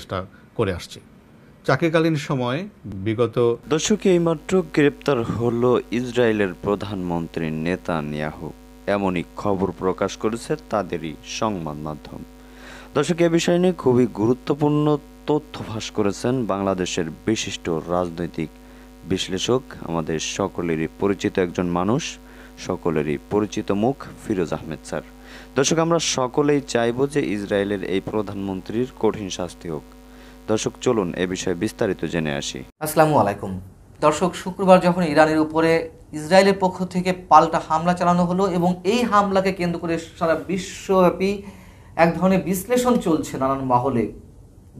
চেষ্টা করে আসছি। চাকরিকালীন সময়ে বিগত দর্শক, এইমাত্র গ্রেপ্তার হলো ইসরায়েলের প্রধানমন্ত্রী নেতানিয়াহু, এমনই খবর প্রকাশ করেছে তাদেরই সংবাদ মাধ্যম। দর্শক, এ বিষয় নিয়ে খুবই গুরুত্বপূর্ণ তথ্য ফাঁস করেছেন বাংলাদেশের বিশিষ্ট রাজনৈতিক বিশ্লেষক, আমাদের সকলেরই পরিচিত একজন মানুষ, সকলেরই পরিচিত মুখ ফিরোজ আহমেদ স্যার। দর্শক, আমরা সকলেই চাইব যে ইসরায়েলের এই প্রধানমন্ত্রীর কঠিন শাস্তি হোক। দর্শক, চলুন এ বিষয়ে বিস্তারিত জেনে আসি। আসসালামু আলাইকুম। দর্শক, শুক্রবার যখন ইরানের উপরে ইসরায়েলের পক্ষ থেকে পাল্টা হামলা চালানো হলো এবং এই হামলাকে কেন্দ্র করে সারা বিশ্বব্যাপী এক ধরনের বিশ্লেষণ চলছে নানান মহলে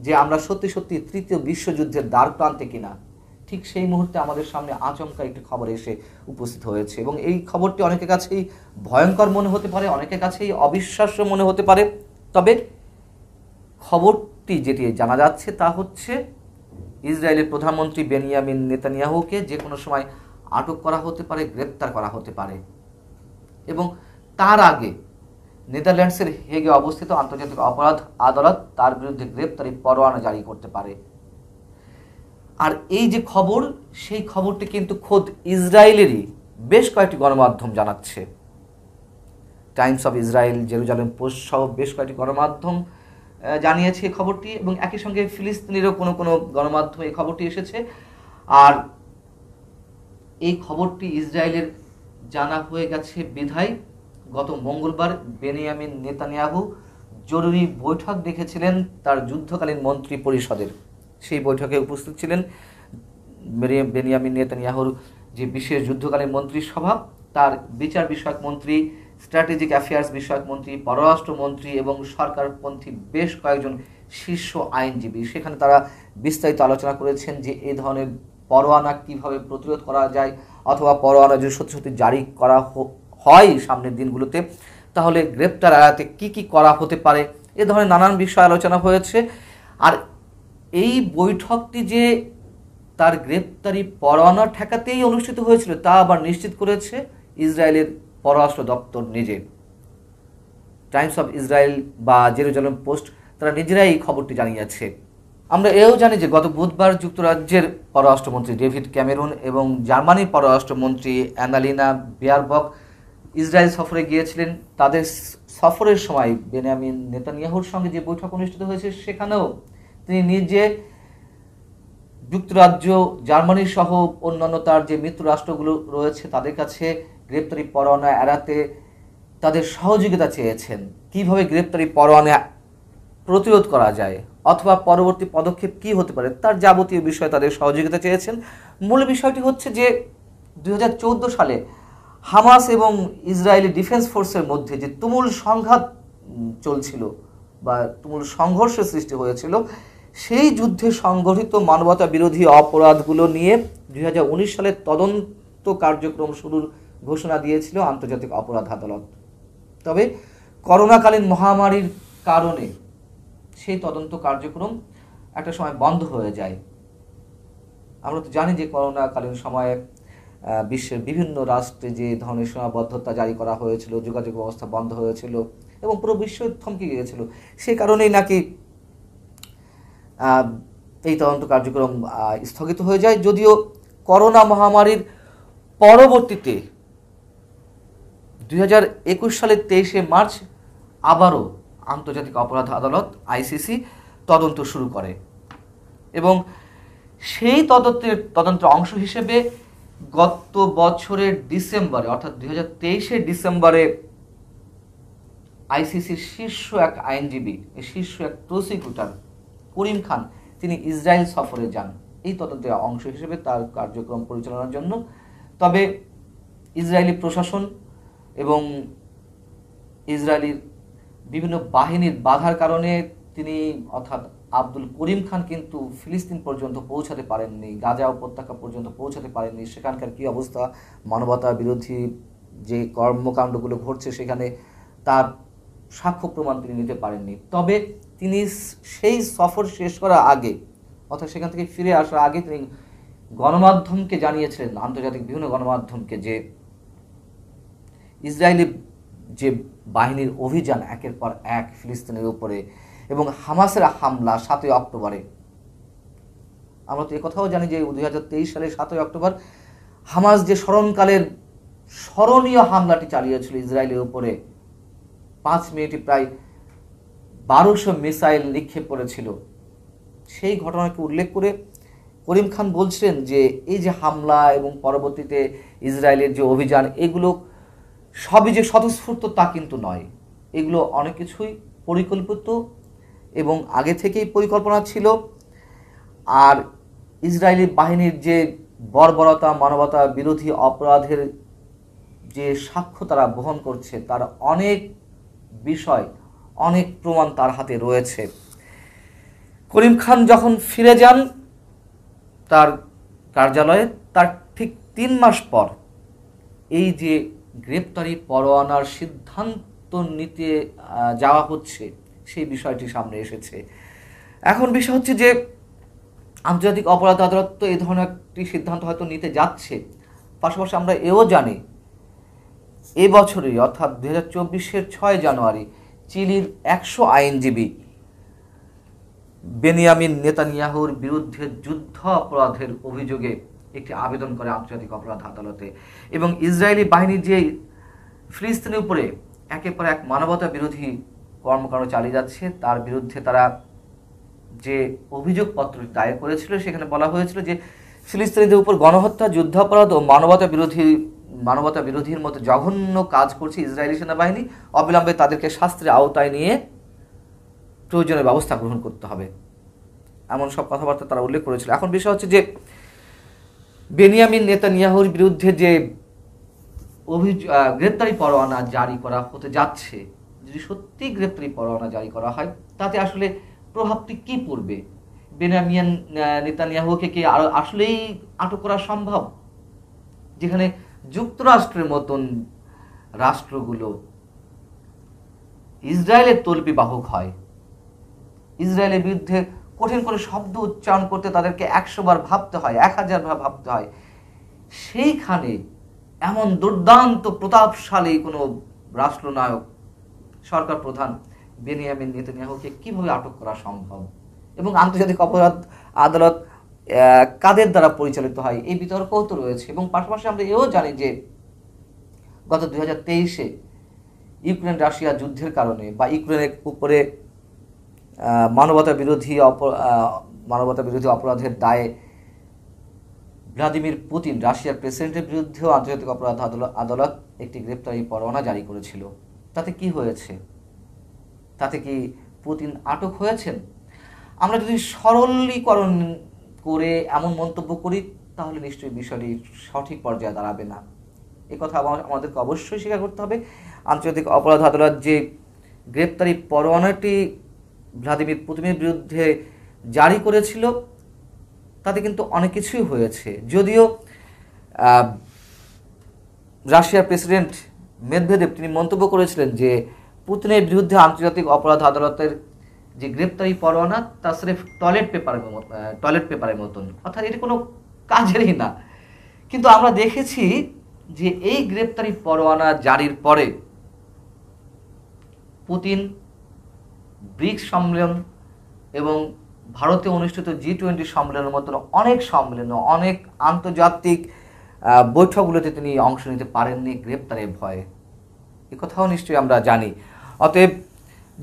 যে আমরা সত্যি সত্যি তৃতীয় বিশ্বযুদ্ধের দ্বার প্রান্তে কিনা, ঠিক সেই মুহূর্তে আমাদের সামনে আচমকা একটি খবর এসে উপস্থিত হয়েছে এবং এই খবরটি অনেকের কাছেই ভয়ঙ্কর মনে হতে পারে, অনেকের কাছেই অবিশ্বাস্য মনে হতে পারে। তবে খবরটি যেটি জানা যাচ্ছে তা হচ্ছে ইসরায়েলের প্রধানমন্ত্রী বেনিয়ামিন নেতানিয়াহুকে যে কোনো সময় আটক করা হতে পারে, গ্রেপ্তার করা হতে পারে এবং তার আগে নেদারল্যান্ডসের হেগে অবস্থিত আন্তর্জাতিক অপরাধ আদালত তার বিরুদ্ধে গ্রেপ্তারি পরোয়ানা জারি করতে পারে। আর এই যে খবর, সেই খবরটি কিন্তু খোদ ইসরায়েলেরই বেশ কয়েকটি গণমাধ্যম জানাচ্ছে। Times of Israel, Jerusalem post সহ বেশ কয়েকটি গণমাধ্যম জানিয়েছে এই খবরটি এবং একই সঙ্গে ফিলিস্তিনেরও কোনো কোনো গণমাধ্যমে এই খবরটি এসেছে। আর এই খবরটি ইসরায়েলের জানা হয়ে গেছে বিধায় গত মঙ্গলবার বেনিয়ামিন নেতানিয়াহু জরুরি বৈঠক ডেকেছিলেন তার যুদ্ধকালীন মন্ত্রী পরিষদের। সেই বৈঠকে উপস্থিত ছিলেন বেনিয়ামিন নেতানিয়াহুর যে বিশেষ যুদ্ধকালীন মন্ত্রিসভা, তার বিচার বিষয়ক মন্ত্রী, স্ট্র্যাটেজিক অ্যাফেয়ার্স বিষয়ক মন্ত্রী, পররাষ্ট্রমন্ত্রী এবং সরকারপন্থী বেশ কয়েকজন শীর্ষ আইনজীবী। সেখানে তারা বিস্তারিত আলোচনা করেছেন যে এই ধরনের পরোয়ানা কিভাবে প্রতিরোধ করা যায়, অথবা পরোয়ানা যদি সত্যি সত্যি জারি করা হয় সামনের দিনগুলোতে, তাহলে গ্রেপ্তার এড়াতে কী কী করা হতে পারে, এ ধরনের নানান বিষয় আলোচনা হয়েছে। আর এই বৈঠকটি যে তার গ্রেপ্তারি পরোয়ানা ঠেকাতেই অনুষ্ঠিত হয়েছিল তা আবার নিশ্চিত করেছে ইসরায়েলের পররাষ্ট্র দপ্তর নিজে। টাইমস অফ ইসরায়েল বা জেরুজালেম পোস্ট তারা নিজেরাই এই খবরটি জানিয়েছে। আমরা এও জানি যে গত বুধবার যুক্তরাজ্যের পররাষ্ট্রমন্ত্রী ডেভিড ক্যামেরন এবং জার্মানির পররাষ্ট্রমন্ত্রী অ্যানালিনা বেয়ারবক ইসরায়েল সফরে গিয়েছিলেন। তাদের সফরের সময় বেনিয়ামিন নেতানিয়াহুর সঙ্গে যে বৈঠক অনুষ্ঠিত হয়েছে সেখানেও তিনি নিজে যুক্তরাজ্য, জার্মানি সহ অন্যান্য তার যে মিত্র রাষ্ট্রগুলো রয়েছে তাদের কাছে গ্রেপ্তারি পরোয়ানা এড়াতে তাদের সহযোগিতা চেয়েছেন। কিভাবে গ্রেপ্তারি পরোয়ানা প্রতিরোধ করা যায় অথবা পরবর্তী পদক্ষেপ কি হতে পারে তার যাবতীয় বিষয়ে তাদের সহযোগিতা চেয়েছেন। মূল বিষয়টি হচ্ছে যে 2014 সালে হামাস এবং ইসরায়েলি ডিফেন্স ফোর্সের মধ্যে যে তুমুল সংঘাত চলছিল বা তুমুল সংঘর্ষের সৃষ্টি হয়েছিল, সেই যুদ্ধে সংগঠিত মানবতা বিরোধী অপরাধগুলো নিয়ে 2019 সালে তদন্ত কার্যক্রম শুরুর ঘোষণা দিয়েছিল আন্তর্জাতিক অপরাধ আদালত। তবে করোনাকালীন মহামারীর কারণে সেই তদন্ত কার্যক্রম একটা সময় বন্ধ হয়ে যায়। আমরা তো জানি যে করোনাকালীন সময়ে বিশ্বের বিভিন্ন রাষ্ট্রে যে ধরনের সীমাবদ্ধতা জারি করা হয়েছিল, যোগাযোগ ব্যবস্থা বন্ধ হয়েছিল এবং পুরো বিশ্ব থমকে গিয়েছিল। সেই কারণেই নাকি এই তদন্ত কার্যক্রম স্থগিত হয়ে যায়। যদিও করোনা মহামারীর পরবর্তীতে 2021 সালের 23শে মার্চ আবারও আন্তর্জাতিক অপরাধ আদালত আইসিসি তদন্ত শুরু করে এবং সেই তদন্তের অংশ হিসেবে গত বছরের ডিসেম্বরে, অর্থাৎ 2023-এর ডিসেম্বরে আইসিসির শীর্ষ এক আইনজীবী, শীর্ষ এক প্রসিকিউটর করিম খান, তিনি ইসরায়েল সফরে যান এই তদন্তের অংশ হিসেবে তার কার্যক্রম পরিচালনার জন্য। তবে ইসরায়েলি প্রশাসন এবং ইসরায়েলির বিভিন্ন বাহিনীর বাধার কারণে তিনি অর্থাৎ আব্দুল করিম খান কিন্তু ফিলিস্তিন পর্যন্ত পৌঁছাতে পারেননি, গাজা উপত্যকা পর্যন্ত পৌঁছাতে পারেননি। সেখানকার কী অবস্থা, মানবতা বিরোধী যে কর্মকাণ্ডগুলো ঘটছে সেখানে তার সাক্ষ্য প্রমাণ তিনি নিতে পারেননি। তবে তিনি সেই সফর শেষ করার আগে অর্থাৎ সেখান থেকে ফিরে আসার আগে তিনি গণমাধ্যমকে জানিয়েছিলেন, আন্তর্জাতিক বিভিন্ন গণমাধ্যমকে, যে ইসরায়েলি যে বাহিনীর অভিযান একের পর এক ফিলিস্তিনের উপরে, এবং হামাসের হামলা 7ই অক্টোবরে। আমরা তো কথাও জানি যে 2023 সালে 7ই অক্টোবর হামাস যে স্মরণকালের স্মরণীয় হামলাটি চালিয়েছিল ইসরায়েলের উপরে, 5 মিনিটে প্রায় 1200 মিসাইল নিক্ষেপ করেছিল, সেই ঘটনাকে উল্লেখ করে করিম খান বলছিলেন যে এই যে হামলা এবং পরবর্তীতে ইসরায়েলের যে অভিযান, এগুলো সবই যে স্বতঃস্ফূর্ত তা কিন্তু নয়, এগুলো অনেক কিছুই পরিকল্পিত এবং আগে থেকেই পরিকল্পনা ছিল। আর ইসরায়েলি বাহিনীর যে বর্বরতা, মানবতা বিরোধী অপরাধের যে সাক্ষ্য তারা বহন করছে, তার অনেক বিষয়, অনেক প্রমাণ তার হাতে রয়েছে। করিম খান যখন ফিরে যান তার কার্যালয়ে, তার ঠিক 3 মাস পর এই যে গ্রেপ্তারি পরোয়ানার সিদ্ধান্ত নিতে যাওয়া হচ্ছে, সেই বিষয়টি সামনে এসেছে। এখন বিষয় হচ্ছে যে আন্তর্জাতিক অপরাধ আদালত তো এই ধরনের একটি সিদ্ধান্ত হয়তো নিতে যাচ্ছে, পাশাপাশি আমরা এও জানি এই বছরই অর্থাৎ 2024-এর 6 জানুয়ারি চিলির 100 আইনজীবী বেনিয়ামিন নেতানিয়াহুর বিরুদ্ধে যুদ্ধ অপরাধের অভিযোগে একটি আবেদন করে আন্তর্জাতিক অপরাধ আদালতে। এবং ইসরায়েলি বাহিনী যে ফিলিস্তিনের উপরে একের পর এক মানবতা বিরোধী কর্মকাণ্ড চালিয়ে যাচ্ছে, তার বিরুদ্ধে তারা যে অভিযোগপত্র দায়ের করেছিল, সেখানে বলা হয়েছিল যে ফিলিস্তিনিদের উপর গণহত্যা, যুদ্ধাপরাধ ও মানবতা বিরোধীর মতো জঘন্য কাজ করছে ইসরায়েলি সেনাবাহিনী, অবিলম্বে তাদেরকে শাস্তির আওতায় নিয়ে প্রয়োজনীয় ব্যবস্থা গ্রহণ করতে হবে, এমন সব কথাবার্তা তারা উল্লেখ করেছিল। এখন বিষয় হচ্ছে যে বেনিয়ামিন নেতানিয়াহুর বিরুদ্ধে যে গ্রেপ্তারি পরোয়ানা জারি করা হতে যাচ্ছে, যদি সত্যি গ্রেপ্তারি পরোয়ানা জারি করা হয়, তাতে আসলে প্রভাবটি কি পড়বে? বেনিয়ামিন নেতানিয়াহুকে কি আসলেই আটক করা সম্ভব, যেখানে যুক্তরাষ্ট্রের মতন রাষ্ট্রগুলো ইসরায়েলের তল্পি বাহক হয়? ইসরায়েলের বিরুদ্ধে কঠিন করে শব্দ উচ্চারণ করতে তাদেরকে 100 বার ভাবতে হয়, 1000 বার ভাবতে হয়। সেইখানে এমন দুর্দান্ত প্রতাপশালী কোনো রাষ্ট্রনায়ক, সরকার প্রধান বেনিয়ামিন নেতানিয়াহুকে কিভাবে আটক করা সম্ভব? এবং আন্তর্জাতিক অপরাধ আদালত কাদের দ্বারা পরিচালিত হয়, এই বিতর্কও তো রয়েছে। এবং পাশাপাশি আমরা এও জানি যে গত 2023-এ ইউক্রেন রাশিয়া যুদ্ধের কারণে বা ইউক্রেনের উপরে মানবতা বিরোধী অপরাধের দায়ে ভ্লাদিমির পুতিন, রাশিয়ার প্রেসিডেন্টের বিরুদ্ধেও আন্তর্জাতিক অপরাধ আদালত একটি গ্রেপ্তারি পরোয়ানা জারি করেছিল। তাতে কি হয়েছে? তাতে কি পুতিন আটক হয়েছেন? আমরা যদি সরলীকরণ করে এমন মন্তব্য করি, তাহলে নিশ্চয়ই বিষয়টি সঠিক পর্যায়ে দাঁড়াবে না। এই কথা আমাদেরকে অবশ্যই স্বীকার করতে হবে। আন্তর্জাতিক অপরাধ আদালত যে গ্রেপ্তারি পরোয়ানাটি ভ্লাদিমির পুতিনের বিরুদ্ধে জারি করেছিল, তাতে কিন্তু অনেক কিছুই হয়েছে। যদিও রাশিয়ার প্রেসিডেন্ট মেদভেদেভ তিনি মন্তব্য করেছিলেন যে পুতিনের বিরুদ্ধে আন্তর্জাতিক অপরাধ আদালতের যে গ্রেপ্তারি পরোয়ানা তা সির্ফ টয়লেট পেপারের মতন, অর্থাৎ এটি কোনো কাজেরই না। কিন্তু আমরা দেখেছি যে এই গ্রেপ্তারি পরোয়ানা জারির পরে পুতিন ব্রিক্স সম্মেলন এবং ভারতে অনুষ্ঠিত G20 সম্মেলনের মতন অনেক সম্মেলন, অনেক আন্তর্জাতিক বৈঠকগুলোতে তিনি অংশ নিতে পারেননি গ্রেপ্তারের ভয়ে। এ কথাও নিশ্চয়ই আমরা জানি। অতএব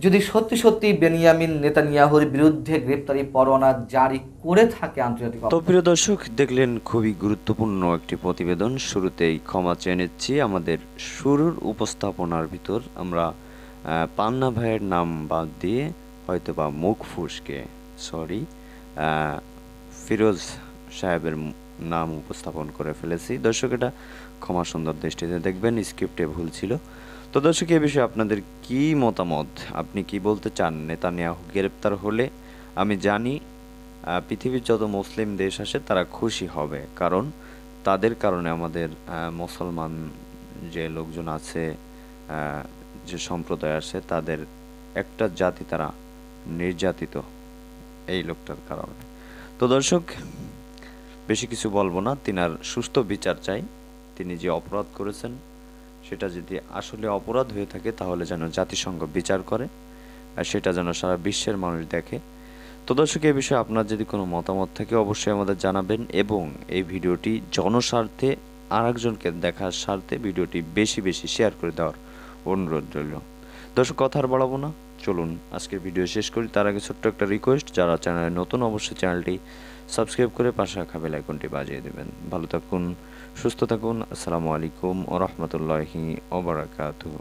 যদি সত্যি সত্যি বেনিয়ামিন নেতানিয়াহুর বিরুদ্ধে গ্রেপ্তারি পরোয়ানা জারি করে থাকে আন্তর্জাতিক। তো প্রিয় দর্শক, দেখলেন খুবই গুরুত্বপূর্ণ একটি প্রতিবেদন। শুরুতেই ক্ষমা চেয়ে নিচ্ছি, আমাদের শুরুর উপস্থাপনার ভিতর আমরা পান্না ভাইয়ের নাম বাদ দিয়ে হয়তো বা মুখ ফুসকে ফিরোজ সাহেবের নাম উপস্থাপন করে ফেলেছি। দর্শক, এটা ক্ষমা সুন্দর দৃষ্টিতে দেখবেন, স্ক্রিপ্টে ভুল ছিল। তো দর্শক, এ বিষয়ে আপনাদের কি মতামত? আপনি কি বলতে চান? নেতানিয়াহু গ্রেপ্তার হলে আমি জানি পৃথিবীর যত মুসলিম দেশ আছে তারা খুশি হবে, কারণ তাদের কারণে আমাদের মুসলমান যে লোকজন আছে, যে সম্প্রদায় আছে, তাদের একটা জাতি তারা নির্যাতিত এই লোকটার কারণে। তো দর্শক, বেশি কিছু বলবো না, তিনার সুস্থ বিচার চাই। তিনি যে অপরাধ করেছেন সেটা যদি আসলে অপরাধ হয়ে থাকে তাহলে যেন জাতিসংঘ বিচার করে, আর সেটা যেন সারা বিশ্বের মানুষ দেখে। তো দর্শক, এই বিষয়ে আপনার যদি কোনো মতামত থাকে অবশ্যই আমাদের জানাবেন, এবং এই ভিডিওটি জনস্বার্থে আরেকজনকে দেখার স্বার্থে ভিডিওটি বেশি বেশি শেয়ার করে দেওয়ার অনুরোধ রইল। দর্শক, কথা আর বাড়াবো না, চলুন আজকের ভিডিও শেষ করি। তার আগে ছোট্ট একটা রিকোয়েস্ট, যারা চ্যানেলে নতুন অবশ্যই চ্যানেলটি সাবস্ক্রাইব করে পাশে রাখা বেল আইকনটি বাজিয়ে দেবেন। ভালো থাকুন, সুস্থ থাকুন। আসসালামু আলাইকুম ওয়া রাহমাতুল্লাহি ওয়া বারাকাতুহু।